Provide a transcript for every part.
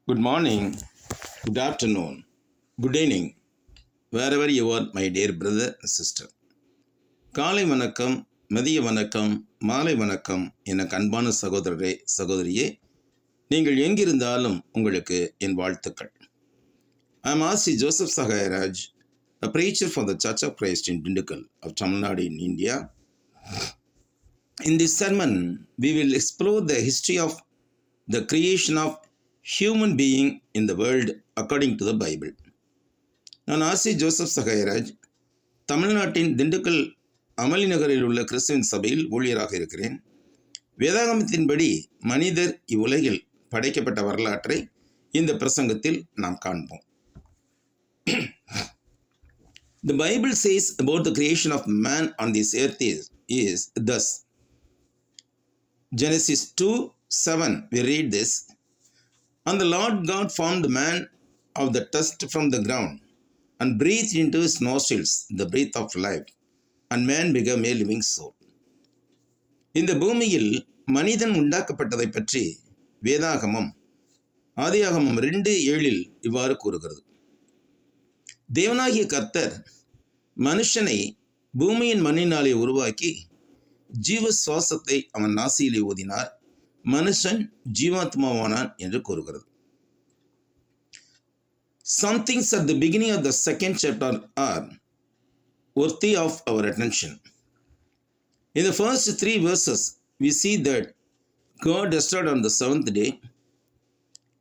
Good morning, good afternoon, good evening, wherever you are, my dear brother and sister. காலை வணக்கம், மதிய வணக்கம், மாலை வணக்கம் என அன்பான சகோதரரே சகோதரியே, நீங்கள் எங்கிருந்தாலும் உங்களுக்கு என் வாழ்த்துக்கள். I am R.C. Joseph Sahayaraj, a preacher for the Church of Christ in Dindigul of Tamil Nadu in India. In this sermon, we will explore the history of the creation of human being in the world according to the Bible. நான் RC Joseph Sahayaraj, தமிழ்நாட்டின் திண்டுக்கல் அமளி நகரில் உள்ள கிறிஸ்துவின் சபையில் ஊழியராக இருக்கிறேன். வேதாகமத்தின்படி மனிதர் இவ்வுலகில் படைக்கப்பட்ட வரலாற்றை இந்த பிரசங்கத்தில் நாம் காண்போம். The Bible says about the creation of man on this earth is thus. Genesis 2:7, we read this. And the Lord God formed man of the dust from the ground, and breathed into his nostrils the breath of life, and man became a living soul. இந்த பூமியில் மனிதன் உண்டாக்கப்பட்டதை பற்றி வேதாகமம் ஆதியாகமம் 2:7 இவ்வாறு கூறுகிறது. தேவனாகிய கர்த்தர் மனுஷனை பூமியின் மண்ணினாலே உருவாக்கி ஜீவ சுவாசத்தை அவன் நாசியிலே ஊதினார், மனுஷன் ஜீவாத்மாவானான் என்று கூறுகிறது. Some things at the beginning of the second chapter are worthy of our attention. In the first 3 verses, we see that God rested on the 7th day.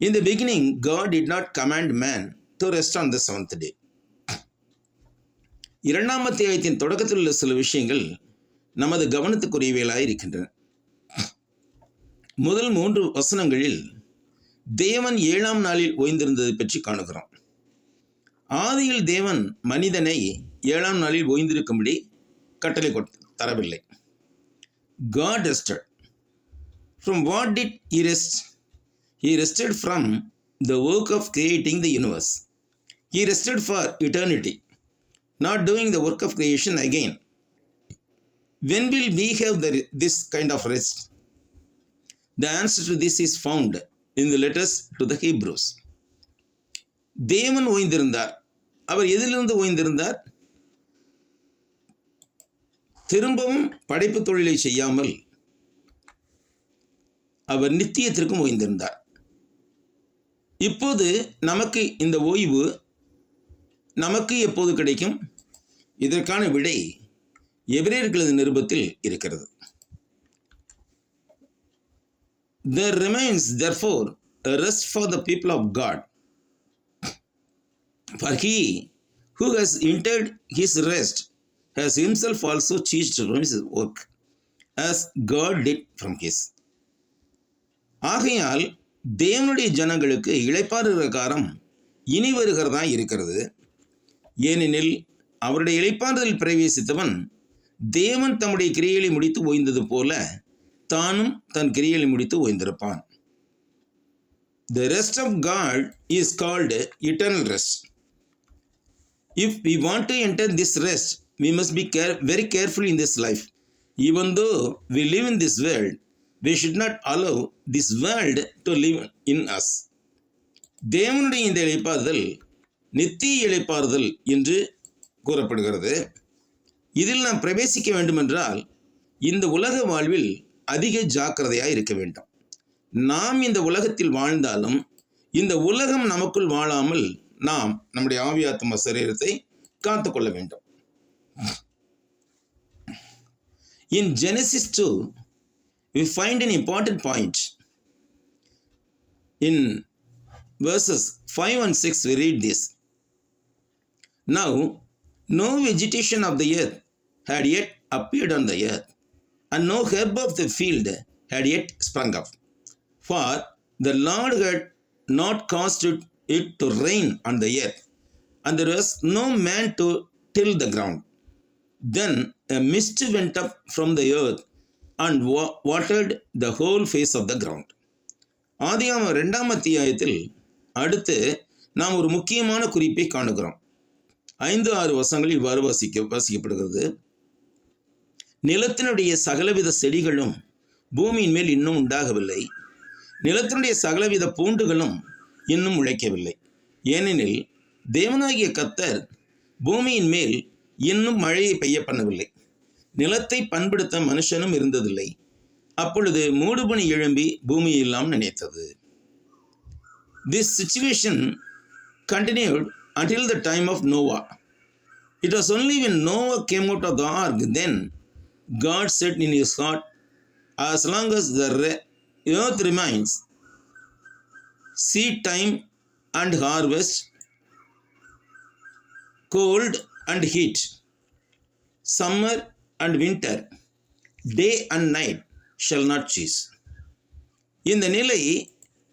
In the beginning, God did not command man to rest on the 7th day. 2ஆம் அத்தியாயத்தின் தொடக்கத்தில் உள்ள சில விஷயங்கள் நமது கவனத்துக்குரியவைகளாய் இருக்கின்றன. முதல் 3 வசனங்களில் தேவன் 7ஆம் நாளில் ஓய்ந்திருந்ததை பற்றி காணுகிறோம். ஆதியில் தேவன் மனிதனை 7ஆம் நாளில் ஓய்ந்திருக்கும்படி கட்டளை தரவில்லை. God rested. From what did he rest? He rested from the work of creating the universe. He rested for eternity, not doing the work of creation again. When will we have this kind of rest? The answer to this is found in the letters to the Hebrews. தேவன் ஓய்ந்திருந்தார். அவர் எதிலிருந்து ஓய்ந்திருந்தார்? திரும்பவும் படைப்பு தொழிலை செய்யாமல் அவர் நித்தியத்திற்கும் ஓய்ந்திருந்தார். இப்போது நமக்கு இந்த ஓய்வு நமக்கு எப்போது கிடைக்கும்? இதற்கான விடை எபிரேயர்களது நிருபத்தில் இருக்கிறது. There remains therefore a rest for the people of God. For he who has entered his rest has himself also ceased from his work, as God did from his. ஆகையால் தேவனுடைய ஜனங்களுக்கு இளைப்பாறுகிற காலம் இனி வருகிறதா இருக்கிறது. ஏனெனில் அவருடைய இளைப்பாறுதல் பிரவேசித்தவன் தேவன் தம்முடைய கிரியைகளை முடித்து ஓய்ந்தது போல தானும் தன் கிரியைகளை முடித்து ஓய்ந்திருப்பான். The rest of God is called eternal rest. If we want to enter this rest, we must be very careful in this life. Even though we live in this world, we should not allow this world to live in us. தேவனுடைய இந்த இளைப்பாறுதல் நித்திய இளைப்பாறுதல் என்று கூறப்படுகிறது. இதில் நாம் பிரவேசிக்க வேண்டுமென்றால் இந்த உலக வாழ்வில் அதிக ஜாக்கிரதையாக இருக்க வேண்டும். நாம் இந்த உலகத்தில் வாழ்ந்தாலும் இந்த உலகம் நமக்குள் வாழாமல் நாம் நம்முடைய ஆவியாத்ம சரீரத்தை காத்துக்கொள்ள வேண்டும். In Genesis 2, we find an important point. In verses 5 and 6, we read this. Now, no vegetation of the earth had yet appeared on the earth, and no herb of the field had yet sprung up. For the Lord had not caused it to rain on the earth, and there was no man to till the ground. Then a mist went up from the earth and watered the whole face of the ground. ஆதியாகமம் 2ஆம் அத்தியாயத்தில் அடுத்து நாம் ஒரு முக்கியமான குறிப்பை காணுகிறோம். 5-6 வசனங்கள் இவ்வாறு வாசிக்கப்படுகிறது. நிலத்தினுடைய சகலவித செடிகளும் பூமியின் மேல் இன்னும் உண்டாகவில்லை. நிலத்தினுடைய சகலவித பூண்டுகளும் இன்னும் முளைக்கவில்லை. ஏனெனில் தேவனாகிய கர்த்தர் பூமியின் மேல் இன்னும் மழையை பெய்ய பண்ணவில்லை. நிலத்தை பண்படுத்த மனுஷனும் இருந்ததில்லை. அப்பொழுது மூடுபனி எழும்பி பூமியெல்லாம் நினைத்தது. This situation continued until the time of Noah. It was only when Noah came out of the ark then God said in his heart, as long as the earth remains, seed time and harvest, cold and heat, summer and winter, day and night shall not cease. இந்த நிலை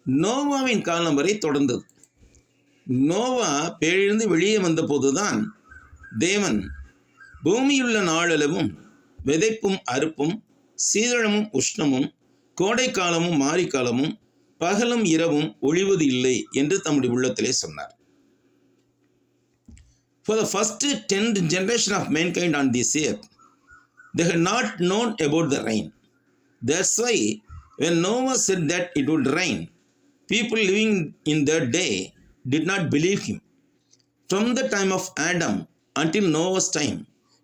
நோவாவின் காலம் வரை தொடர்ந்தது. நோவா பேழிருந்து வெளியே வந்தபோதுதான் தேவன் பூமியுள்ள நாளளவும் விதைப்பும் அறுப்பும், சீதளமும் உஷ்ணமும், கோடைக்காலமும் மாரிக்காலமும், பகலும் இரவும் ஒழிவது இல்லை என்று தம்முடைய உள்ளத்திலே சொன்னார். For the first 10 generation of mankind on this earth, they had not known about the rain. That's why when Noah said that it would rain, people living in that day did not believe him. From the time of Adam until Noah's time,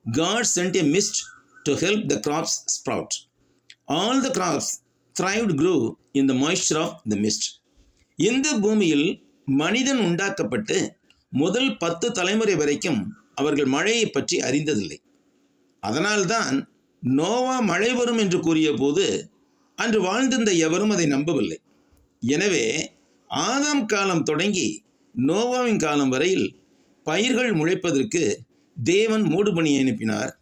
God sent a mist to help the crops sprout. All the crops thrived grew in the moisture of the mist. இந்த பூமியில் மனிதன் உண்டாக்கப்பட்டு முதல் 10 தலைமுறை வரைக்கும் அவர்கள் மழையை பற்றி அறிந்ததில்லை. அதனால்தான் நோவா மழை வரும் என்று கூறிய போது அன்று வாழ்ந்திருந்த எவரும் அதை நம்பவில்லை. எனவே ஆதாம் காலம் தொடங்கி நோவாவின் காலம் வரையில் பயிர்கள் முளைப்பதற்கு தேவன் மூடுபனியை அனுப்பினார்.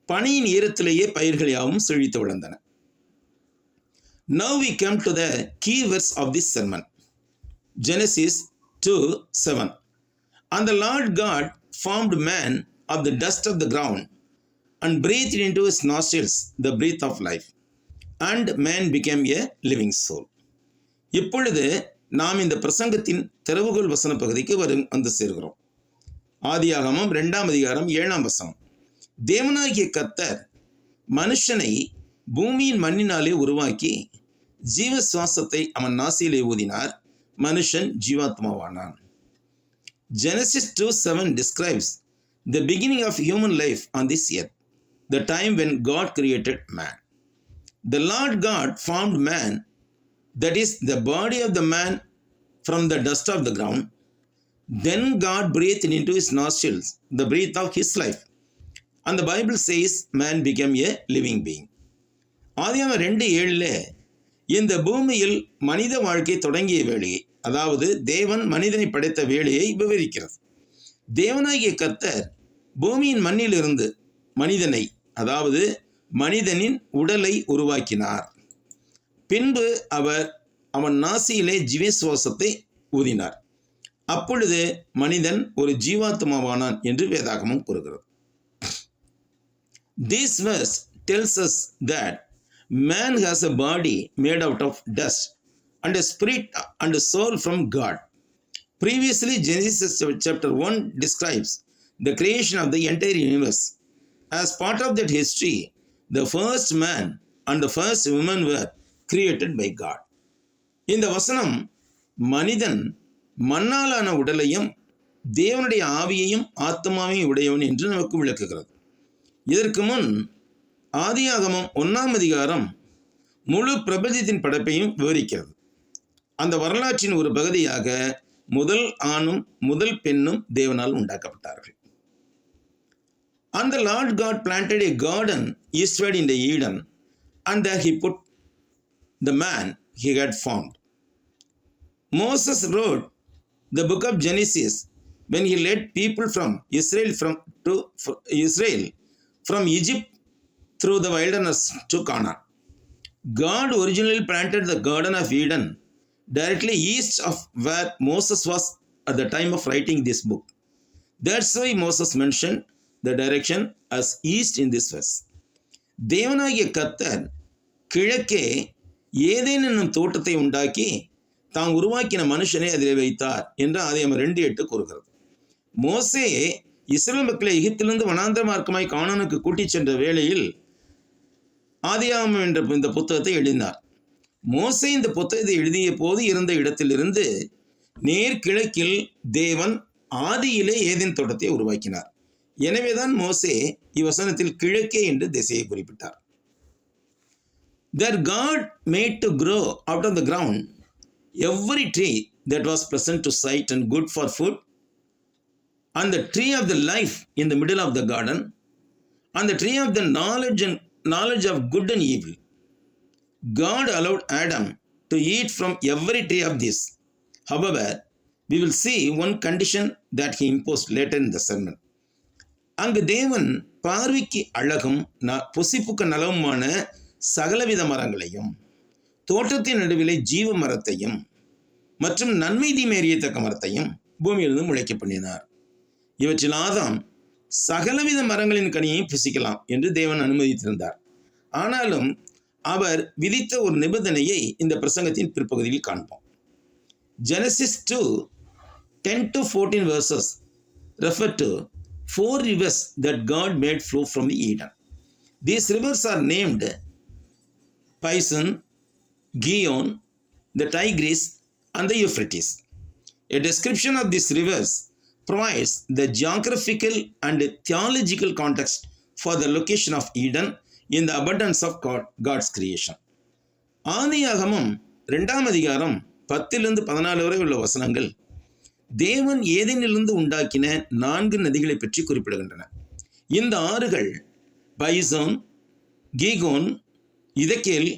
பனியின் ஈரத்திலேயே பயிர்கள் யாவும் செழித்து வளர்ந்தன. Now we come to the key verse of this sermon. Genesis 2:7. And the Lord God formed man of the dust of the ground and breathed into his nostrils the breath of life, and man became a living soul. இப்பொழுது நாம் இந்த பிரசங்கத்தின் திறவுகோல் வசன பகுதிக்கு வந்து சேர்கிறோம். ஆதியாகமம் 2ஆம் அதிகாரம் 7ஆம் வசனம். தேவனாகிய கர்த்தர் மனுஷனை பூமியின் மண்ணினாலே உருவாக்கி ஜீவ சுவாசத்தை அவன் நாசியிலே ஊதினார். மனுஷன் ஜீவாத்மாவானான். Genesis 2:7 describes the beginning of human life on this earth, the time when God created man. The Lord God formed man, that is the body of the man, from the dust of the ground. Then God breathed into his nostrils the breath of his life. And the Bible says man became a living being. ஆதியாகமம் 2:7 இந்த பூமியில் மனித வாழ்க்கை தொடங்கிய வேளையை, அதாவது தேவன் மனிதனை படைத்த வேளையை விவரிக்கிறது. தேவனாகிய கர்த்தர் பூமியின் மண்ணிலிருந்து மனிதனை, அதாவது மனிதனின் உடலை உருவாக்கினார். பின்பு அவர் அவன் நாசியிலே ஜீவ சுவாசத்தை ஊதினார். அப்பொழுது மனிதன் ஒரு ஜீவாத்மாவானான் என்று வேதாகமம் கூறுகிறது. This verse tells us that man has a body made out of dust and a spirit and a soul from God. Previously, Genesis chapter 1 describes the creation of the entire universe. As part of that history, the first man and the first woman were created by God. இந்த வசனம் மனிதன் மண்ணாலான உடலையும் தேவனுடைய ஆவியையும் ஆத்மாவையும் உடையவன் என்று நமக்கு விளக்குகிறது. இதற்கு முன் ஆதியாகமம் 1ஆம் அதிகாரம் முழு பிரபஞ்சத்தின் படைப்பையும் விவரிக்கிறது. அந்த வரலாற்றின் ஒரு பகுதியாக முதல் ஆணும் முதல் பெண்ணும் தேவனால் உண்டாக்கப்பட்டார்கள். And the Lord God planted a garden eastward in the Eden, and there he put the man he had formed. Moses wrote the book of Genesis when he led people from Israel from Egypt through the wilderness to Canaan. God originally planted the Garden of Eden directly east of where Moses was at the time of writing this book. That's why Moses mentioned the direction as east in this verse. தேவனாகிய கர்த்தர் கிழக்கே Eden என்னும் தோட்டத்தை உண்டாக்கி தாம் உருவாக்கின மனுஷனை அதிலே வைத்தார் என்று ஆதியாகமம் 2:8 கூறுகிறது. மோசே இஸ்ரவேல் மக்களை எகிப்திலிருந்து வனாந்தர மார்க்கமாய் கானானுக்கு கூட்டிச் சென்ற வேளையில் ஆதியாகமம் என்ற இந்த புத்தகத்தை எழுதினார். மோசே இந்த புத்தகத்தை எழுதிய போது இருந்த இடத்திலிருந்து நேர் கிழக்கில் தேவன் ஆதியிலே ஏதேன் தோட்டத்தை உருவாக்கினார். எனவேதான் மோசே இவ்வசனத்தில் கிழக்கே என்று திசையை குறிப்பிட்டார். That God made to grow out of the ground every tree that was pleasant to sight and good for food, and the tree of the life in the middle of the garden, and the tree of the knowledge of good and evil. God allowed Adam to eat from every tree of this. However, we will see one condition that he imposed later in the sermon. அங்கு தேவன் பார்வைக்கு அழகும் புசிப்புக்கு நலவுமான சகலவித மரங்களையும், தோட்டத்தின் நடுவிலே ஜீவ மரத்தையும் மற்றும் நன்மை தீமை அறியத்தக்க மரத்தையும் பூமியிலிருந்து முளைக்க பண்ணினார். இவற்றில் ஆதாம் சகலவித மரங்களின் கனியை புசிக்கலாம் என்று தேவன் அனுமதித்திருந்தார். ஆனாலும் அவர் விதித்த ஒரு நிபந்தனையை இந்த பிரசங்கத்தின் பிற்பகுதியில் காண்போம். Genesis 2:10-14 verses refer to 4 rivers that God made flow from the Eden. These rivers are named Pison, Gihon, the Tigris, and the Euphrates. A description of these rivers provides the geographical and theological context for the location of Eden in the abundance of God's creation. ஆதியாகமம் 2ஆம் அதிகாரம் 10-14 வரை உள்ள வசனங்கள் தேவன் ஏதேனிலிருந்து உண்டாக்கின 4 நதிகளை பற்றி குறிப்பிடுகின்றன. இந்த ஆறுகள் பைசோன், கீகோன், இதக்கேல்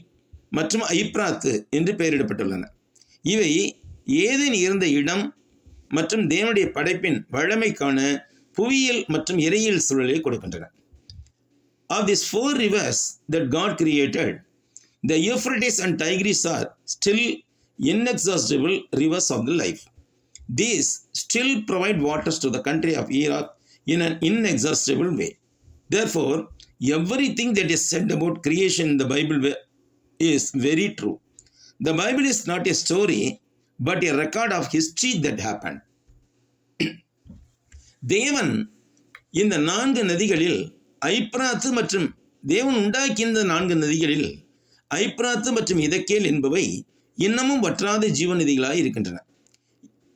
மற்றும் ஐப்ராத்து என்று பெயரிடப்பட்டுள்ளன. இவை ஏதேன் இருந்த இடம் மற்றும் தேவனுடைய படைப்பின் வழமைக்கான புவியியல் மற்றும் இறையியல் சூழலை கொடுக்கின்றன. Of these 4 rivers that God created, the Euphrates and Tigris are still inexhaustible rivers of the life. These still provide waters to the country of Iraq in an inexhaustible way. Therefore, everything that is said about creation in the Bible is very true. The Bible is not a story, but a record of history that happened. தேவன் இந்த 4 நதிகளில் ஐப்ராத்து மற்றும் தேவன் உண்டாக்கிய இந்த 4 நதிகளில் ஐப்ராத்து மற்றும் இதக்கேல் என்பவை இன்னமும் வற்றாத ஜீவநதிகளாய் இருக்கின்றன.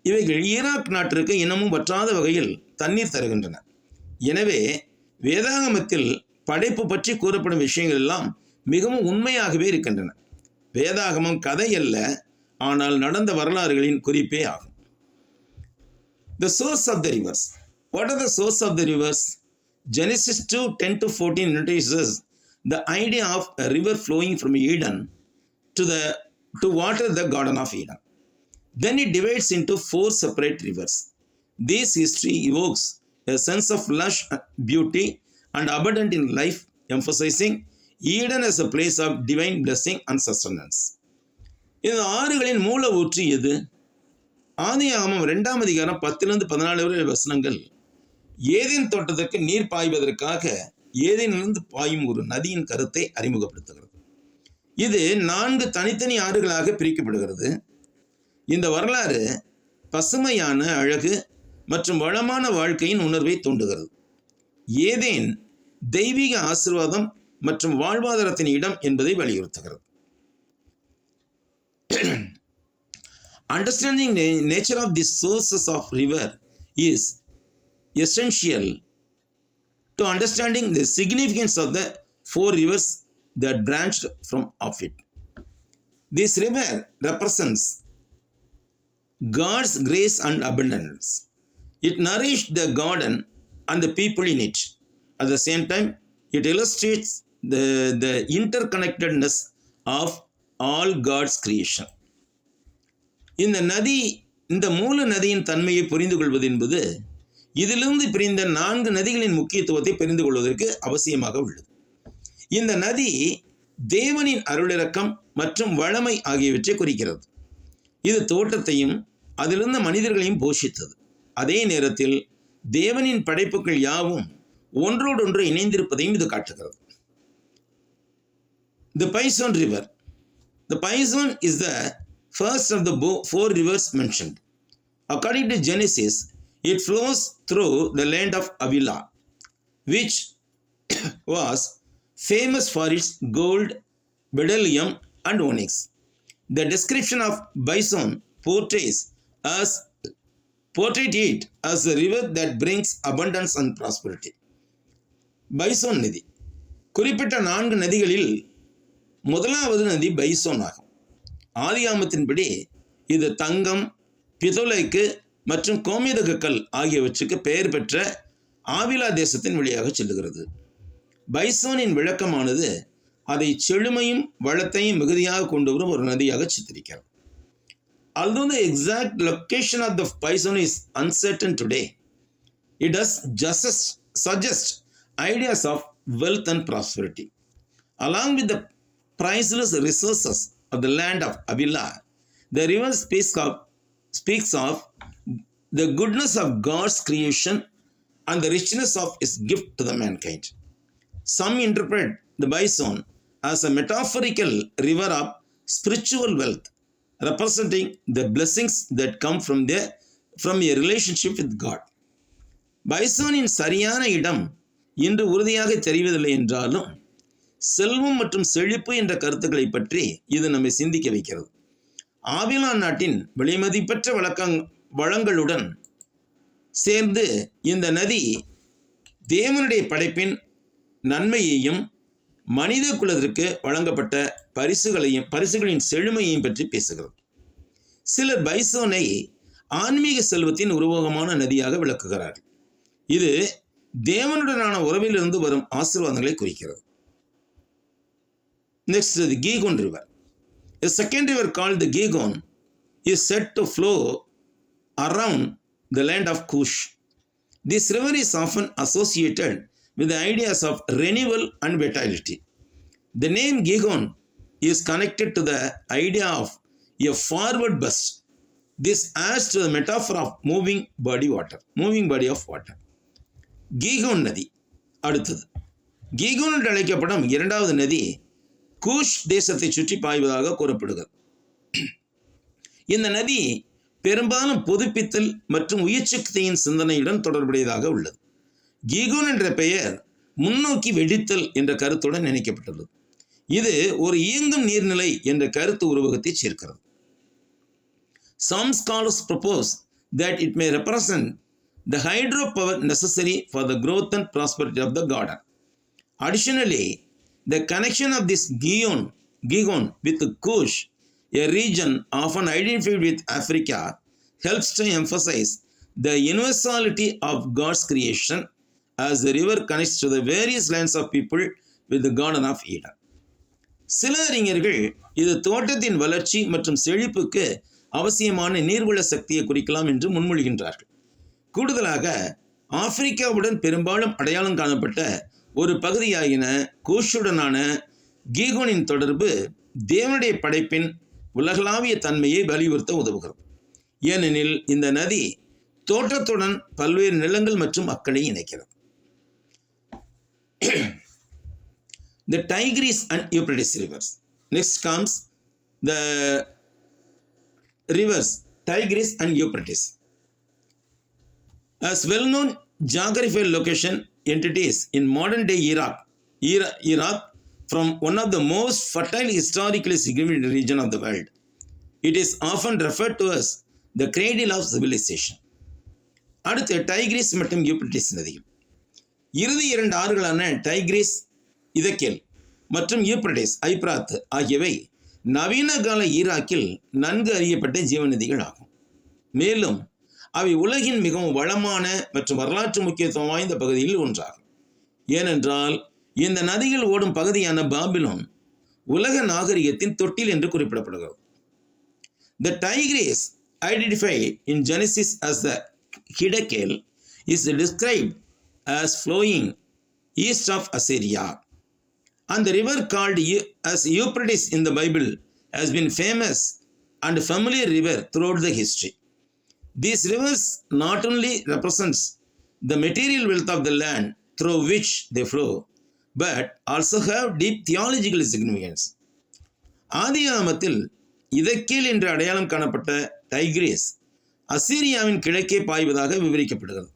இவைகள் ஈராக் நாட்டிற்கு இன்னமும் வற்றாத வகையில் தண்ணீர் தருகின்றன. எனவே வேதாகமத்தில் படைப்பு பற்றி கூறப்படும் விஷயங்கள் எல்லாம் மிகவும் உண்மையாகவே இருக்கின்றன. வேதாகமம் கதை அல்ல, ஆனால் நடந்த வரலாறுகளின் குறிப்பே ஆகும். The source of the rivers. What are the source of the rivers? Genesis 2:10-14 introduces the idea of a river flowing from Eden to water the Garden of Eden. Then it divides into 4 separate rivers. This history evokes a sense of lush beauty and abundant in life, emphasizing Eden as a place of divine blessing and sustenance. இந்த ஆறுகளின் மூல ஊற்று எது? ஆதியாகமம் 2ஆம் அதிகாரம் 10-14 வரை வசனங்கள் ஏதேன் தோட்டத்திற்கு நீர் பாய்வதற்காக ஏதேனிலிருந்து பாயும் ஒரு நதியின் கருத்தை அறிமுகப்படுத்துகிறது. இது 4 தனித்தனி ஆறுகளாக பிரிக்கப்படுகிறது. இந்த வரலாறு பசுமையான அழகு மற்றும் வளமான வாழ்க்கையின் உணர்வை தூண்டுகிறது. ஏதேன் தெய்வீக ஆசீர்வாதம் மற்றும் வாழ்வாதாரத்தின் இடம் என்பதை வலியுறுத்துகிறது. Understanding the nature of the sources of river is essential to understanding the significance of the 4 rivers that branched from of it. This river represents God's grace and abundance. It nourished the garden and the people in it. At the same time, it illustrates the interconnectedness of all God's creation. இந்த மூல நதியின் தன்மையை புரிந்து கொள்வது என்பது இதிலிருந்து பிரிந்த 4 நதிகளின் முக்கியத்துவத்தை புரிந்து கொள்வதற்கு அவசியமாக உள்ளது. இந்த நதி தேவனின் அருளிரக்கம் மற்றும் வளமை ஆகியவற்றை குறிக்கிறது. இது தோட்டத்தையும் அதிலிருந்த மனிதர்களையும் போஷித்தது. அதே நேரத்தில் தேவனின் படைப்புகள் யாவும் ஒன்றோடொன்று இணைந்திருப்பதையும் இது காட்டுகிறது. The Pison River. The Pison is the first of the 4 rivers mentioned. According to Genesis, it flows through the land of Avila, which was famous for its gold, bdellium, and onyx. The description of Pison portrays as portray it as a river that brings abundance and prosperity. பைசோன் நதி. குறிப்பிட்ட 4 நதிகளில் முதலாவது நதி பைசோன் ஆகும். ஆதியாமத்தின்படி இது தங்கம், பிதளைக்கு மற்றும் கோமேதகக்கல் ஆகியவற்றுக்கு பெயர் பெற்ற ஆவிலா தேசத்தின் வழியாக செல்லுகிறது. பைசோனின் விளக்கமானது அதை செழுமையும் வளத்தையும் மிகுதியாக கொண்டு வரும் ஒரு நதியாக சித்தரிக்கிறது. Although the exact location of the bison is uncertain today, it does suggest ideas of wealth and prosperity. Along with the priceless resources of the land of Avila, the river speaks of the goodness of God's creation and the richness of His gift to the mankind. Some interpret the bison as a metaphorical river of spiritual wealth, representing the blessings that come from a relationship with God. பைசோனின் சரியான இடம் இன்று உறுதியாக தெரிவதில்லை என்றாலும் செல்வம் மற்றும் செழிப்பு என்ற கருத்துக்களை பற்றி இது நம்மை சிந்திக்க வைக்கிறது. ஆவிலா நாட்டின் விலைமதிப்பற்ற வளங்களுடன் சேர்ந்து இந்த நதி தேவனுடைய படைப்பின் நன்மையையும் மனித குலத்திற்கு வழங்கப்பட்ட பரிசுகளின் செழுமையையும் பற்றி பேசுகிறது. சிலர் பைசோனை ஆன்மீக செல்வத்தின் உருவகமான நதியாக விளக்குகிறார்கள். இது தேவனுடனான உறவிலிருந்து வரும் ஆசீர்வாதங்களை குறிக்கிறது. Next, the Gihon River. A second river called the Gihon is said to flow around the land of Cush. This river is often associated with the ideas of renewal and vitality. The name Gihon is connected to the idea of a forward burst. This adds to the metaphor of moving body of water. Gihon நதி. அடுத்தது கீகோன் என்று அழைக்கப்படும் இரண்டாவது நதி கூஷ் தேசத்தை சுற்றி பாய்வதாக கூறப்படுகிறது. இந்த நதி பெரும்பாலும் புதுப்பித்தல் மற்றும் உயிர்ச்சக்தியின் சிந்தனையுடன் தொடர்புடையதாக உள்ளது. கீகோன் என்ற பெயர் முன்னோக்கி வெடித்தல் என்ற கருத்துடன் இணைக்கப்பட்டுள்ளது. இது ஒரு இயங்கும் நீர்நிலை என்ற கருத்து உருவகத்தை சேர்க்கிறது. Some scholars propose that it may represent the hydropower necessary for the growth and prosperity of the garden. Additionally, the connection of this Gihon with Cush, a region often identified with Africa, helps to emphasize the universality of God's creation as the river connects to the various lands of people with the Garden of Eden. சில அறிஞர்கள் இது தோட்டத்தின் வளர்ச்சி மற்றும் செழிப்புக்கு அவசியமான நீர்வள சக்தியை குறிக்கலாம் என்று முன்மொழிகின்றார்கள். கூடுதலாக ஆப்பிரிக்காவுடன் பெரும்பாலும் அடையாளம் காணப்பட்ட ஒரு பகுதியாகின கூஷுடனான கீகோனின் தொடர்பு தேவனுடைய படைப்பின் உலகளாவிய தன்மையை வலியுறுத்த உதவுகிறது. ஏனெனில் இந்த நதி தோட்டத்துடன் பல்வேறு நிலங்கள் மற்றும் மக்களை இணைக்கிறது. The Tigris and Euphrates rivers. Next comes the rivers Tigris and Euphrates. As well-known geographical location entities in modern-day Iraq from one of the most fertile historically significant region of the world. It is often referred to as the cradle of civilization. அடுத்து Tigris மற்றும் Euphrates நதிகள். இறுதி 2 ஆறுகளான Tigris இதக்கேல் மற்றும் Euphrates ஐப்ராத் ஆகியவை நவீன கால ஈராக்கில் நன்கு அறியப்பட்ட ஜீவநதிகள் ஆகும். மேலும் அவை உலகின் மிகவும் வளமான மற்றும் வரலாற்று முக்கியத்துவம் வாய்ந்த பகுதியில் ஒன்றாகும். ஏனென்றால் இந்த நதிகள் ஓடும் பகுதியான பாபிலோன் உலக நாகரிகத்தின் தொட்டில் என்று குறிப்பிடப்படுகிறது. The Tigris, identified in Genesis as the Hiddekel, is described as flowing east of Assyria. And the river called as Euphrates in the Bible has been famous and familiar river throughout the history. These rivers not only represents the material wealth of the land through which they flow, but also have deep theological significance. ஆதியாகமத்தில் இதக்கேல் என்று அடையாளம் காணப்பட்ட Tigris அசீரியாவின் கிழக்கே பாய்வதாக விவரிக்கப்படுகிறது.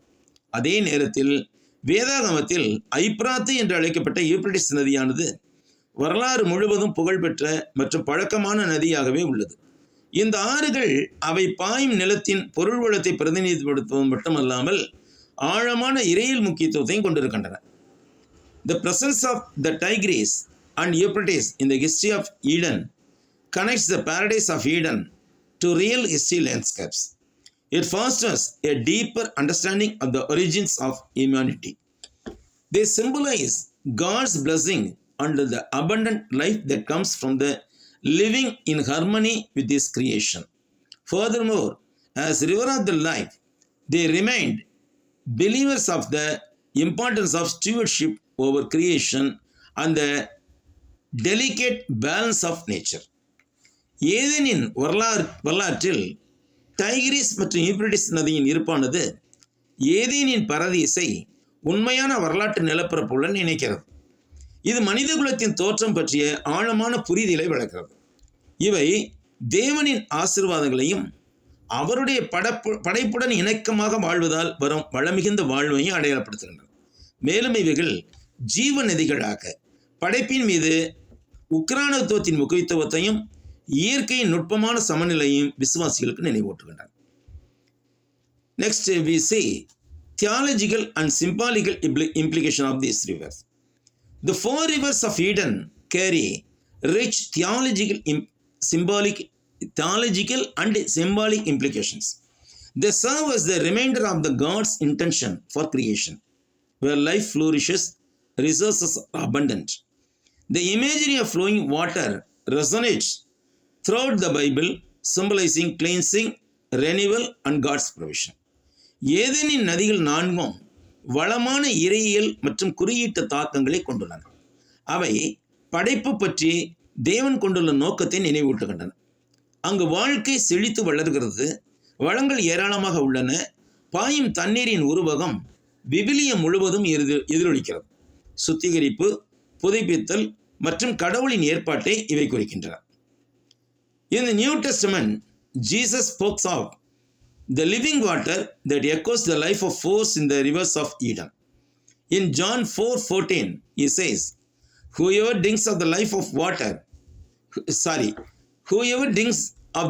அதே நேரத்தில் வேதாகமத்தில் ஐப்ராத்து என்று அழைக்கப்பட்ட யூப்ரட்டிஸ் நதியானது வரலாறு முழுவதும் புகழ்பெற்ற மற்றும் பழக்கமான நதியாகவே உள்ளது. இந்த ஆறுகள் அவை பாயும் நிலத்தின் பொருள் வளத்தை பிரதிநிதிப்படுத்துவது மட்டுமல்லாமல் ஆழமான இறையியல் முக்கியத்துவத்தையும் கொண்டிருக்கின்றன. The presence of the Tigris and Euphrates in the history of Eden connects the paradise of Eden to real history landscapes. It fosters a deeper understanding of the origins of humanity. They symbolize God's blessing and the abundant life that comes from the living in harmony with His creation. Furthermore, as river of the life, they remind believers of the importance of stewardship over creation and the delicate balance of nature. ஏதேனின் வரலாற்றில் Tigris மற்றும் Euphrates நதியின் இருப்பானது ஏதேனின் பரதீசை உண்மையான வரலாற்று நிலப்பரப்புடன் இணைக்கிறது. இது மனித குலத்தின் தோற்றம் பற்றிய ஆழமான புரிதலை விளக்கிறது. இவை தேவனின் ஆசீர்வாதங்களையும் அவருடைய படைப்புடன் இணக்கமாக வாழ்வதால் வரும் வளமிகுந்த வாழ்வையும் அடையாளப்படுத்துகின்றன. மேலும் இவைகள் ஜீவ நதிகளாக படைப்பின் மீது உக்ரானத்துவத்தின் முக்கியத்துவத்தையும் இயற்கையின் நுட்பமான சமநிலையும் விசுவாசிகளுக்கு நினைவூட்டுகின்றன. Next we see theological and symbolical implication of these rivers. The four rivers of Eden carry rich theological and symbolic implications. They serve as the reminder of the God's intention for creation, where life flourishes, resources are abundant. The imagery of flowing water resonates throughout the Bible, symbolizing cleansing, renewal, and God's provision. ஏதேனின் நதிகள் நான்கும் வளமான இறையியல் மற்றும் குறியீட்டு தாக்கங்களை கொண்டுள்ளன. அவை படைப்பு பற்றி தேவன் கொண்டுள்ள நோக்கத்தை நினைவூட்டுகின்றன. அங்கு வாழ்க்கை செழித்து வளர்கிறது, வளங்கள் ஏராளமாக உள்ளன, பாயும் தண்ணீரின் உருவகம் விவிலியம் முழுவதும் எதிரொலிக்கிறது. சுத்திகரிப்பு, புதுப்பித்தல் மற்றும் கடவுளின் ஏற்பாட்டை இவை குறிக்கின்றன. In the New Testament, Jesus spoke of the living water that echoes the life of force in the rivers of Eden. In John 4:14, he says, whoever drinks of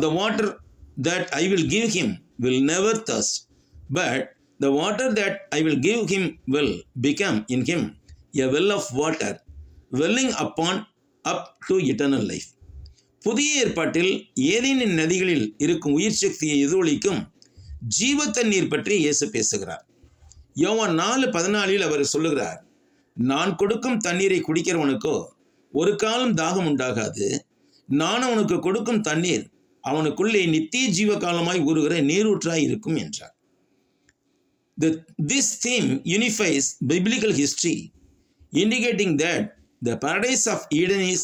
the water that I will give him will never thirst, but the water that I will give him will become in him a well of water welling up to eternal life. புதிய ஏற்பாட்டில் ஏதேனின் நதிகளில் இருக்கும் உயிர் சக்தியை எதிரொலிக்கும் ஜீவ தண்ணீர் பற்றி இயேசு பேசுகிறார். யோவான் 4:14 அவர் சொல்லுகிறார், நான் கொடுக்கும் தண்ணீரை குடிக்கிறவனுக்கோ ஒரு காலம் தாகம் உண்டாகாது, நான் அவனுக்கு கொடுக்கும் தண்ணீர் அவனுக்குள்ளே நித்திய ஜீவ காலமாய் ஊறுகிற நீரூற்றாய் இருக்கும் என்றார். This theme unifies biblical history, indicating that the paradise of Eden is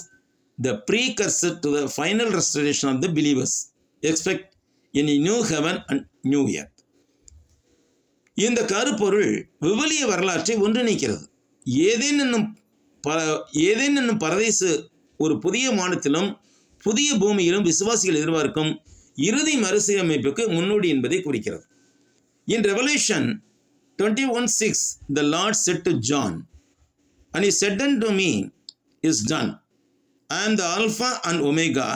the precursor to the final restoration of the believers expect in a new heaven and new earth. இந்த கருப்பொருள் விவிலிய வரலாற்றை ஒன்றிணைக்கிறது. ஏதேன் என்னும் பரதேசு ஒரு புதிய வானத்திலும் புதிய பூமியிலும் விசுவாசிகள் எதிர்பார்க்கும் இறுதி மறுசீரமைப்புக்கு முன்னோடி என்பதை குறிக்கிறது. In Revelation 21:6, the Lord said to John, and he said unto me, is done. I am the Alpha and Omega,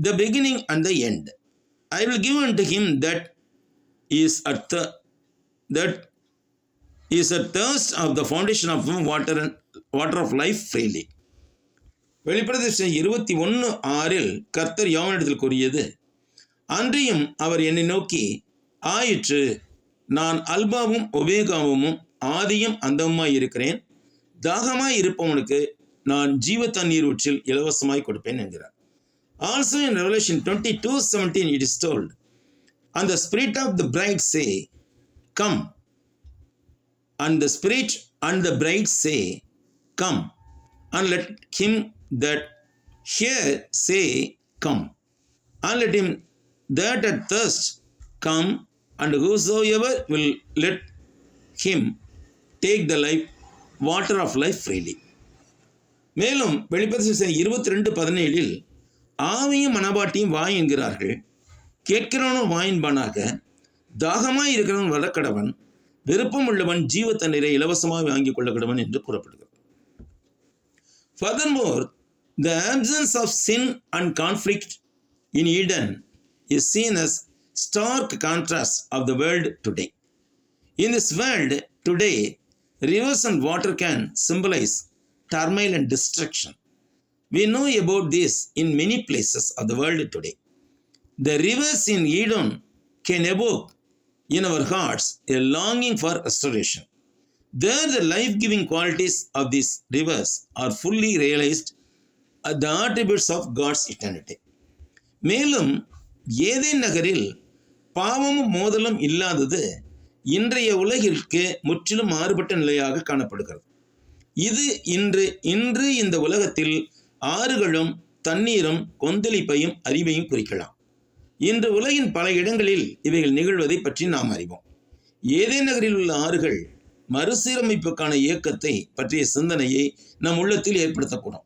the beginning and the end. I will give unto him that is at thirst of the foundation of water of life freely. வெளிப்படுத்தல் 21:6 கர்த்தர் யோவானிடத்தில் கூறியது, அன்றியும் அவர் என்னை நோக்கி, ஆயிற்று, நான் அல்பாவும் ஒமேகாவும் ஆதியும் அந்தமுமாய் இருக்கிறேன், தாகமாய் இருப்பவனுக்கு நான் ஜீவ தண்ணீர் ஊற்றில் இலவசமாய் கொடுப்பேன் என்கிறார். Also in Revelation 22:17 it is told, and the spirit of the bride say, come. And the spirit and the bride say, come. And let him that hear say, come. And let him that at thirst come, and whosoever will let him take the water of life freely. மேலும் வெளிப்படுத்தல் 22:17 ஆவியும் மனவாட்டியும் வாய் என்கிறார்கள், கேட்கிறவனும் வாயின்பானாக, தாகமாய் இருக்கிறவன் வரக்கடவன், விருப்பம் உள்ளவன் ஜீவ தண்ணீரை இலவசமாக வாங்கிக் கொள்ளக்கடவன் என்று கூறப்படுகிறது. Furthermore, the absence of sin and conflict in Eden is seen as stark contrast of the world today. In this world today, rivers and water can symbolize turmoil and destruction. We know about this in many places of the world today. The rivers in Eden can evoke in our hearts a longing for restoration. There, the life-giving qualities of these rivers are fully realized as the attributes of God's eternity. மேலும் Eden நகரில் பாவமும் மோதலும் இல்லாதது இன்றைய உலகிற்கு முற்றிலும் மாறுபட்ட நிலையாக காணப்படுகிறது. இது இன்று இந்த உலகத்தில் ஆறுகளும் தண்ணீரும் கொந்தளிப்பையும் அறிவையும் குறிக்கலாம். இன்று உலகின் பல இடங்களில் இவைகள் நிகழ்வதை பற்றி நாம் அறிவோம். ஏதேன் நகரில் உள்ள ஆறுகள் மறுசீரமைப்புக்கான இயக்கத்தை பற்றிய சிந்தனையை நம் உள்ளத்தில் ஏற்படுத்தக்கூடும்.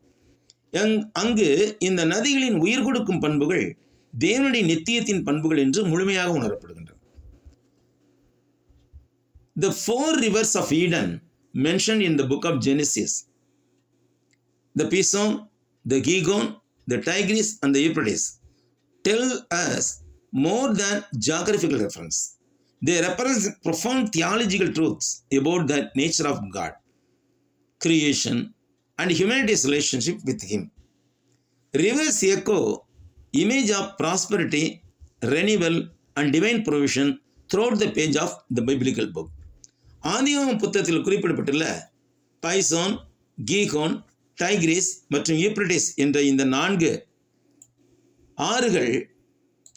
அங்கு இந்த நதிகளின் உயிர் கொடுக்கும் பண்புகள் தேவனுடைய நித்தியத்தின் பண்புகள் என்று முழுமையாக உணரப்படுகின்றன. The 4 rivers of Eden mentioned in the book of Genesis, the Pison, the Gihon, the Tigris and the Euphrates, tell us more than geographical reference. They represent profound theological truths about the nature of God, creation, and humanity's relationship with Him. Rivers echo image of prosperity, renewal, and divine provision throughout the page of the biblical book. ஆதியாகம புத்தகத்தில் குறிப்பிடப்பட்டுள்ள பைசோன், கீகோன், Tigris மற்றும் Euphrates என்ற இந்த 4 ஆறுகள்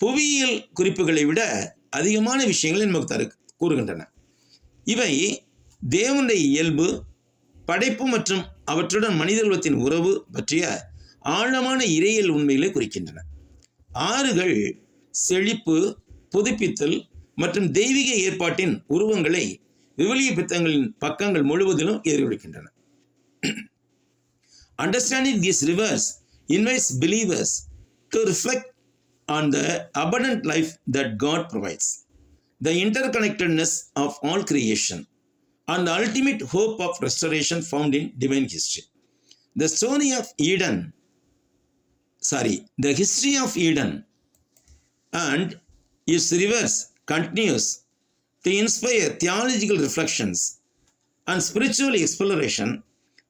புவியியல் குறிப்புகளை விட அதிகமான விஷயங்களை நமக்கு கூறுகின்றன. இவை தேவனுடைய இயல்பு, படைப்பு மற்றும் அவற்றுடன் மனிதகுலத்தின் உறவு பற்றிய ஆழமான இறையியல் உண்மைகளை குறிக்கின்றன. ஆறுகள் செழிப்பு, புதுப்பித்தல் மற்றும் தெய்வீக ஏற்பாட்டின் உருவங்களை விவிலிய புத்தகங்களின் பக்கங்கள் முழுவதிலும் எதிரொலிக்கின்றன. Understanding these rivers invites believers to reflect on the abundant life that God provides, the interconnectedness of all creation, and the ultimate hope of restoration found in divine history. The history of Eden and its rivers continues to inspire theological reflections and spiritual exploration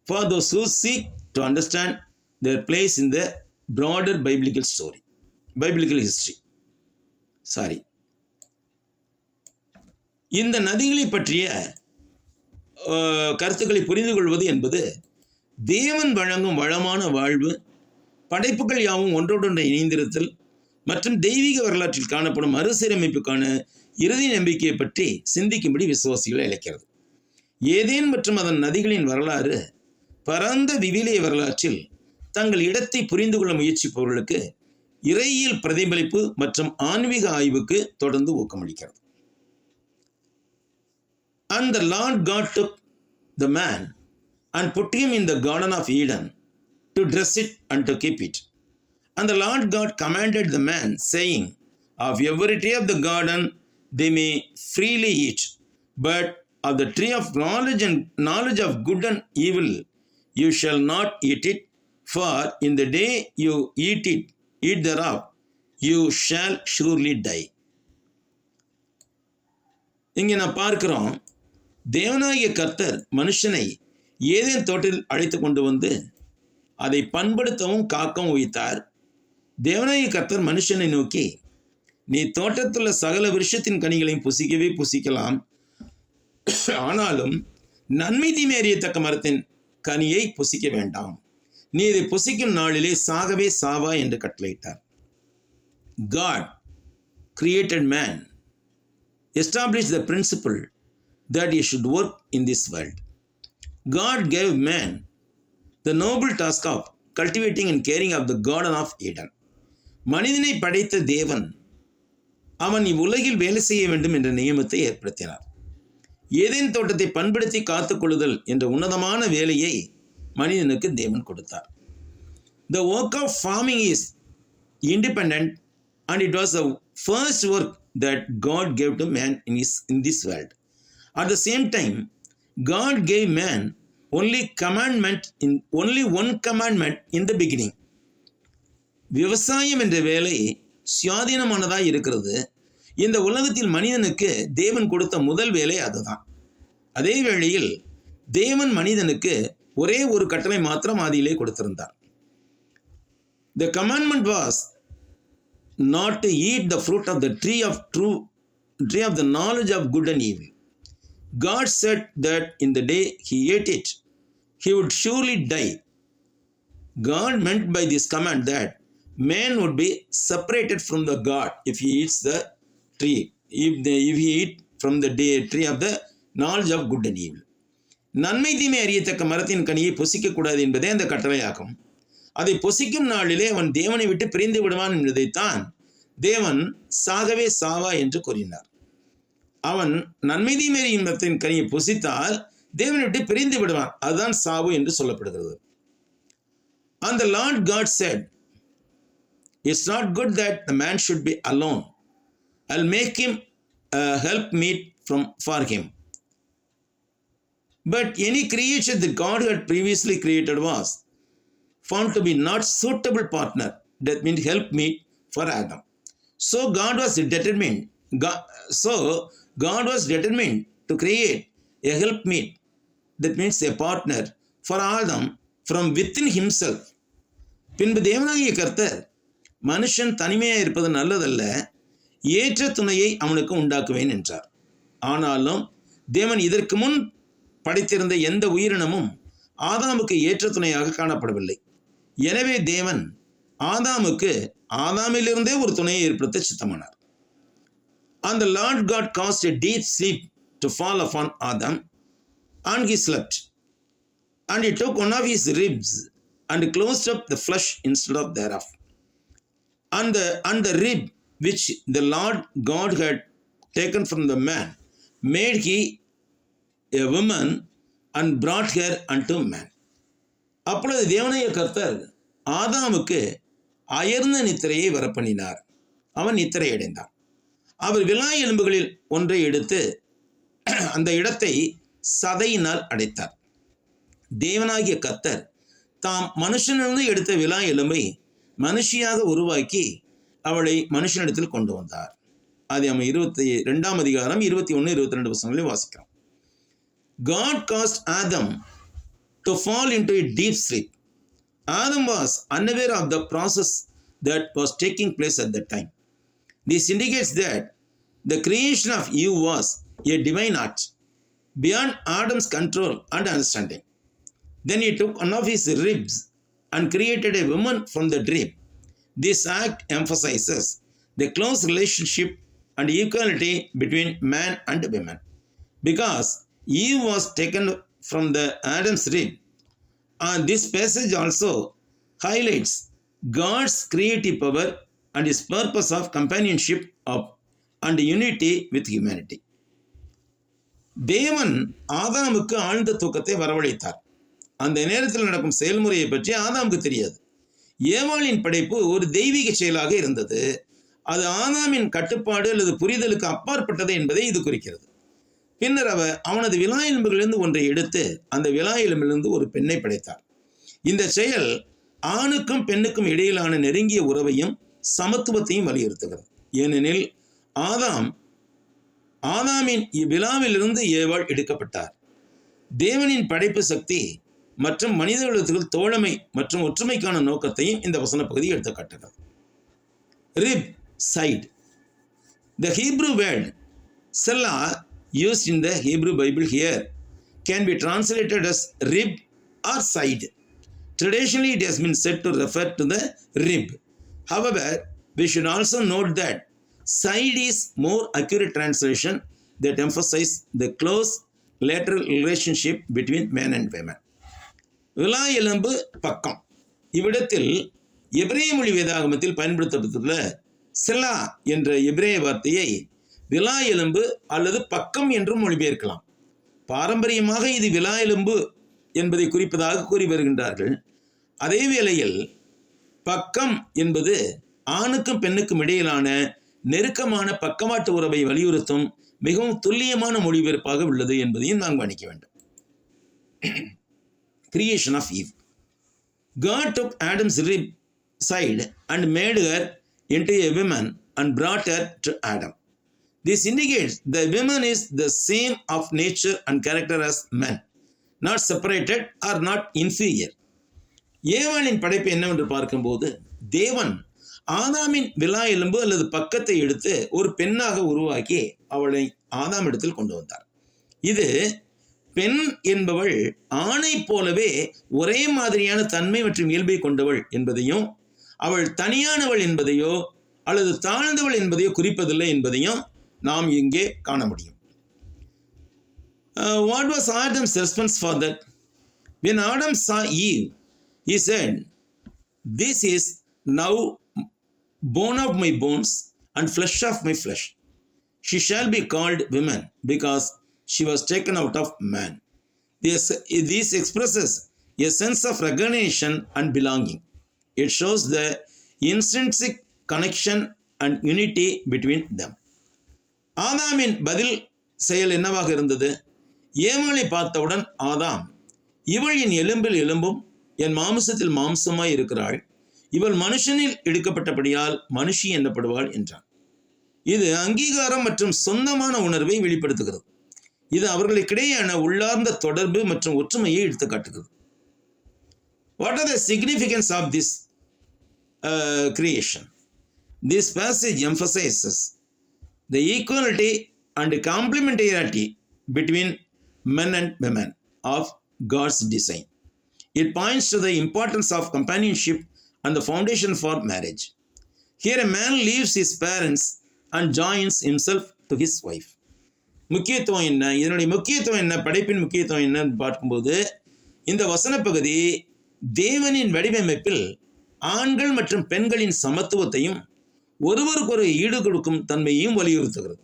for those who seek to understand their place in the broader biblical history. இந்த நதிகளை பற்றிய கருத்துக்களை புரிந்து கொள்வது என்பது தேவன் வழங்கும் வளமான வாழ்வு, படைப்புகள் யாவும் ஒன்றோடொன்று இணைந்திருத்தல் மற்றும் தெய்வீக வரலாற்றில் காணப்படும் மறுசீரமைப்புக்கான இறுதி நம்பிக்கையை பற்றி சிந்திக்கும்படி விசுவாசிகளை அழைக்கிறது. ஏதேன் மற்றும் அதன் நதிகளின் வரலாறு பரந்த விவிலிய வரலாற்றில் தங்கள் இடத்தை புரிந்து கொள்ள முயற்சிப்பவர்களுக்கு இறையியல் பிரதிபலிப்பு மற்றும் ஆன்மீக ஆய்வுக்கு தொடர்ந்து ஊக்கமளிக்கிறது. And the Lord God took the man and put him in the garden of Eden to dress it and to keep it. And the Lord God commanded the man, saying, of every tree of the garden they may freely eat, but of the tree of knowledge of good and evil you shall not eat it, for in the day you eat thereof, you shall surely die. இங்கே நான் பார்க்கிறோம், தேவனாகிய கர்த்தர் மனுஷனை Eden தோட்டத்தில் அழைத்து கொண்டு வந்து அதை பண்படுத்தவும் காக்கவும் வைத்தார். தேவனாகிய கர்த்தர் மனுஷனை நோக்கி, நீ தோட்டத்துள்ள சகல விருட்சத்தின் கனிகளையும் புசிக்கலாம், ஆனாலும் நன்மை தீமை அறியத்தக்க மரத்தின் கனியை புசிக்க வேண்டாம், நீ இதை புசிக்கும் நாளிலே சாகவே சாவா என்று கட்டளையிட்டார். God created man, established the principle that he should work in this world. God gave man the noble task of cultivating and caring of the garden of Eden. மனிதனை படைத்த தேவன் அவன் இவ்வுலகில் வேலை செய்ய வேண்டும் என்ற நியமத்தை ஏற்படுத்தினார். ஏதேன் தோட்டத்தை பண்படுத்தி காத்துக்கொள்ளுதல் என்ற உன்னதமான வேலையை மனிதனுக்கு தேவன் கொடுத்தார். The work of farming is independent and it was the first work that God gave to man in this world. At the same time, God gave man only one commandment in the beginning. விவசாயம் என்ற வேலை சுயாதீனமானதாக இருக்கிறது. இந்த உலகத்தில் மனிதனுக்கு தேவன் கொடுத்த முதல் வேலை அதுதான். அதே வேளையில் தேவன் மனிதனுக்கு ஒரே ஒரு கட்டளை மாத்திரம் ஆதியிலே கொடுத்திருந்தார். The commandment was not to eat the fruit of the tree of the knowledge of good and evil. God said that in the day he ate it, he would surely die. God meant by this command that man would be separated from the God if he eats the tree, if he eat from the tree of the knowledge of good and evil. நன்மை தீமை அறியத்தக்க மரத்தின் கனியை புசிக்கக்கூடாது என்பதே அந்த கட்டளையாகும். அதை புசிக்கும் நாளிலே அவன் தேவனை விட்டு பிரிந்து விடுவான் என்பதைத்தான் தேவன் சாகவே சாவா என்று கூறினார். அவன் நன்மை தீமை அறியும் மரத்தின் கனியை புசித்தால் தேவனை விட்டு பிரிந்து விடுவான், அதுதான் சாவு என்று சொல்லப்படுகிறது. And the Lord God said, it's not good that the man should be alone. I'll make him help meet for him. But any creature that God had previously created was found to be not suitable partner, that means help meet for Adam. So God was determined to create a helpmeet, that means a partner for Adam from within himself. பின்பு தேவனாகிய கர்த்தர் மனுஷன் தனிமையாக இருப்பது நல்லதல்ல, ஏற்ற துணையை அவனுக்கு உண்டாக்குவேன் என்றார். ஆனாலும் தேவன் இதற்கு முன் படைத்திருந்த எந்த உயிரினமும் ஆதாமுக்கு ஏற்ற துணையாக காணப்படவில்லை. எனவே தேவன் ஆதாமுக்கு ஆதாமிலிருந்தே ஒரு துணையை ஏற்படுத்த சித்தமானார். And the Lord God caused a deep sleep to fall upon Adam, and he slept. And he took one of his ribs and closed up the flesh instead of thereof. And the rib which the Lord God had taken from the man made he a woman and brought her unto man. அப்பொழுது தேவனாகிய கர்த்தர் ஆதாமுக்கு அயர்ந்த நித்திரையை வரப்பண்ணினார். அவன் நித்திரை அடைந்தான். அவர் விலாய் எலும்புகளில் ஒன்றை எடுத்து அந்த இடத்தை சதையினால் அடைத்தார். தேவனாகிய கர்த்தர் தாம் மனுஷனிலிருந்து எடுத்த விலாய் எலும்பை மனுஷியாக உருவாக்கி அவளை மனுஷனிடத்தில் கொண்டு வந்தார். அது நம்ம 22 அதிகாரம் 21-22 வசனங்களில் வாசிக்கிறோம். God caused Adam to fall into a deep sleep. Adam was unaware of the process that was taking place at that time. This indicates that the creation of Eve was a divine act beyond Adam's control and understanding. Then he took one of his ribs and created a woman from the rib. This act emphasizes the close relationship and equality between man and woman, because Eve was taken from the Adam's rib. And this passage also highlights God's creative power and his purpose of companionship and unity with humanity. தேவன் ஆதாமுக்கு ஆழ்ந்த தூக்கத்தை வரவழைத்தார். அந்த நேரத்தில் நடக்கும் செயல்முறையை பற்றி ஆதாமுக்கு தெரியாது. ஏவாளின் படைப்பு ஒரு தெய்வீக செயலாக இருந்தது. அது ஆதாமின் கட்டுப்பாடு அல்லது புரிதலுக்கு அப்பாற்பட்டது என்பதை இது குறிக்கிறது. பின்னர் அவர் அவனது விலா எலும்புகளிலிருந்து ஒன்றை எடுத்து அந்த விலா எலும்பிலிருந்து ஒரு பெண்ணை படைத்தார். இந்த செயல் ஆணுக்கும் பெண்ணுக்கும் இடையிலான நெருங்கிய உறவையும் சமத்துவத்தையும் வலியுறுத்துகிறது. ஏனெனில் ஆதாமின் விலாவிலிருந்து ஏவாள் எடுக்கப்பட்டார். தேவனின் படைப்பு சக்தி மற்றும் மனிதர்களுக்கு தோழமை மற்றும் ஒற்றுமைக்கான நோக்கத்தையும் இந்த வசன பகுதி எடுத்துக்காட்டுகிறது. Rib, side. The Hebrew word Selah used in the Hebrew Bible here can be translated as rib or side. Traditionally, it has been said to refer to the rib. However, we should also note that side is more accurate translation that emphasizes the close lateral relationship between man and woman. விலா எலும்பு பக்கம். இவ்விடத்தில் எபிரேய மொழி வேதாகமத்தில் பயன்படுத்தப்பட்டுள்ள செலா என்ற எபிரேய வார்த்தையை விலா எலும்பு அல்லது பக்கம் என்றும் மொழிபெயர்க்கலாம். பாரம்பரியமாக இது விலா எலும்பு என்பதை குறிப்பதாக கூறி வருகின்றார்கள். அதே வேளையில் பக்கம் என்பது ஆணுக்கும் பெண்ணுக்கும் இடையிலான நெருக்கமான பக்கவாட்டு உறவை வலியுறுத்தும் மிகவும் துல்லியமான மொழிபெயர்ப்பாக உள்ளது என்பதையும் நாம் கவனிக்க வேண்டும். Creation of Eve. God took Adam's rib side and made her into a woman and brought her to Adam. This indicates the woman is the same of nature and character as man, not separated or not inferior. ஏவாளின் படைப்பு என்னவென்று பார்க்கும்போது தேவன் ஆதாமின் விலா எலும்பு அல்லது பக்கத்தை எடுத்து ஒரு பெண்ணாக உருவாக்கி அவளை ஆதாம் இடத்தில் கொண்டு வந்தார். இது பெண் என்பவள் ஆணை போலவே ஒரே மாதிரியான தன்மை மற்றும் இயல்பை கொண்டவள் என்பதையும் அவள் தனியானவள் என்பதையோ அல்லது தாழ்ந்தவள் என்பதையோ குறிப்பதில்லை என்பதையும் நாம் இங்கே காண முடியும். What was Adam's response for that? When Adam saw Eve, he said, "This is now bone of my bones and flesh of my flesh. She shall be called woman because she was taken out of man." This expresses a sense of recognition and belonging. It shows the intrinsic connection and unity between them. ஆதாமின் பதில் செயல் என்னவாக இருந்தது? ஏவாளை பார்த்தவுடன் ஆதாம், இவள் என் எலும்பில் எலும்பும் என் மாம்சத்தில் மாம்சமாய் இருக்கிறாள், இவள் மனுஷனில் எடுக்கப்பட்டபடியால் மனுஷி என்னப்படுவாள் என்றான். இது அங்கீகாரம் மற்றும் சொந்தமான உணர்வை வெளிப்படுத்துகிறது. இது அவர்களுக்கிடையேயான உள்ளார்ந்த தொடர்பு மற்றும் ஒற்றுமையை எடுத்து காட்டுகிறது. What are the significance of this creation? This passage emphasizes the equality and complementarity between men and women of God's design. It points to the importance of companionship and the foundation for marriage. Here a man leaves his parents and joins himself to his wife. முக்கியத்துவம் என்ன? இதனுடைய முக்கியத்துவம் என்ன? படைப்பின் முக்கியத்துவம் என்னன்னு பார்க்கும்போது இந்த வசனப்பகுதி தேவனின் வடிவமைப்பில் ஆண்கள் மற்றும் பெண்களின் சமத்துவத்தையும் ஒருவருக்கொரு ஈடு கொடுக்கும் தன்மையையும் வலியுறுத்துகிறது.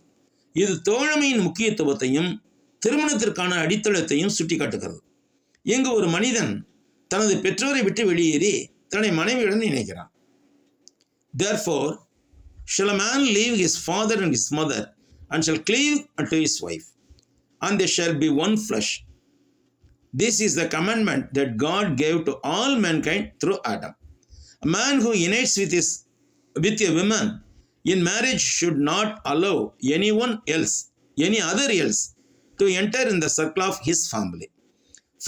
இது தோழமையின் முக்கியத்துவத்தையும் திருமணத்திற்கான அடித்தளத்தையும் சுட்டிக்காட்டுகிறது. இங்கு ஒரு மனிதன் தனது பெற்றோரை விட்டு வெளியேறி தன்னை மனைவியுடன் இணைக்கிறான். Therefore shall a man leave his father and his mother and shall cleave unto his wife, and they shall be one flesh. This is the commandment that God gave to all mankind through Adam. A man who unites with a woman in marriage should not allow any other else to enter in the circle of his family.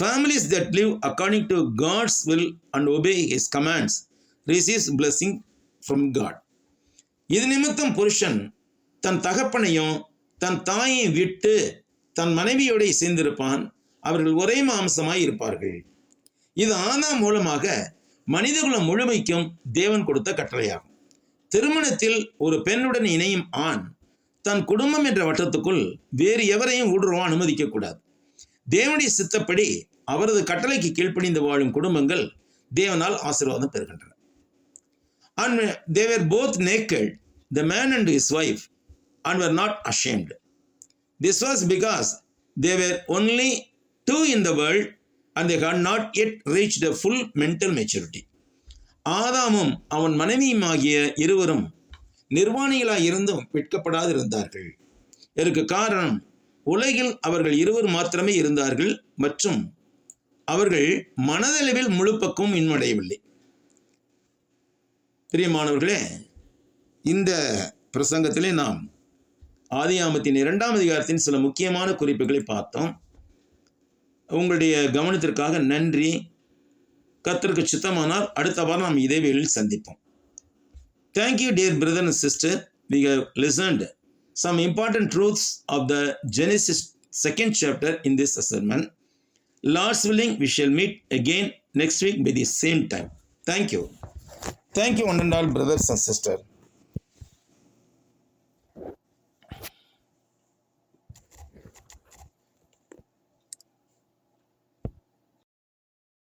Families that live according to God's will and obey his commands receive blessing from God. இது நிமித்தம் புருஷன் தன் தகப்பனையும் தன் தாயையும் விட்டு தன் மனைவியோடு சேர்ந்திருப்பான், அவர்கள் ஒரே மாம்சமாய் இருப்பார்கள். இது ஆதாம் மூலமாக மனிதகுலம் முழுமைக்கும் தேவன் கொடுத்த கட்டளையாகும். திருமணத்தில் ஒரு பெண்ணுடன் இணையும் ஆண் தன் குடும்பம் என்ற வட்டத்துக்குள் வேறு எவரையும் ஊடுருவ அனுமதிக்கக்கூடாது. தேவனுடைய சித்தப்படி அவரது கட்டளைக்கு கீழ்ப்படிந்து வாழும் குடும்பங்கள் தேவனால் ஆசீர்வாதம் பெறுகின்றன. And they were both naked, the man and his wife, and were not ashamed. This was because they were only two in the world and they had not yet reached a full mental maturity. ஆதாமும் அவன் மனைவியுமாகிய இருவரும் நிர்வாணிகளாய் இருந்தும் வெட்கப்படாது இருந்தார்கள். இதற்கு காரணம் உலகில் அவர்கள் இருவர் மாத்திரமே இருந்தார்கள் மற்றும் அவர்கள் மனதளவில் முழு பக்குவம் இன்னடையவில்லை. பிரியமானவர்களே, இந்த பிரசங்கத்திலே நாம் ஆதியாகமத்தின் 2ஆம் அதிகாரத்தின் சில முக்கியமான குறிப்புகளை பார்த்தோம். உங்களுடைய கவனத்திற்காக நன்றி. கர்த்தருக்கு சித்தமானால் அடுத்த வாரம் நாம் இதே வேளையில் சந்திப்போம். Thank you, dear brother and sister. We have listened some important truths of the Genesis 2nd chapter in this sermon. Lord's willing, we shall meet again next week by the same time. Thank you. Thank you, one and all brothers and sisters.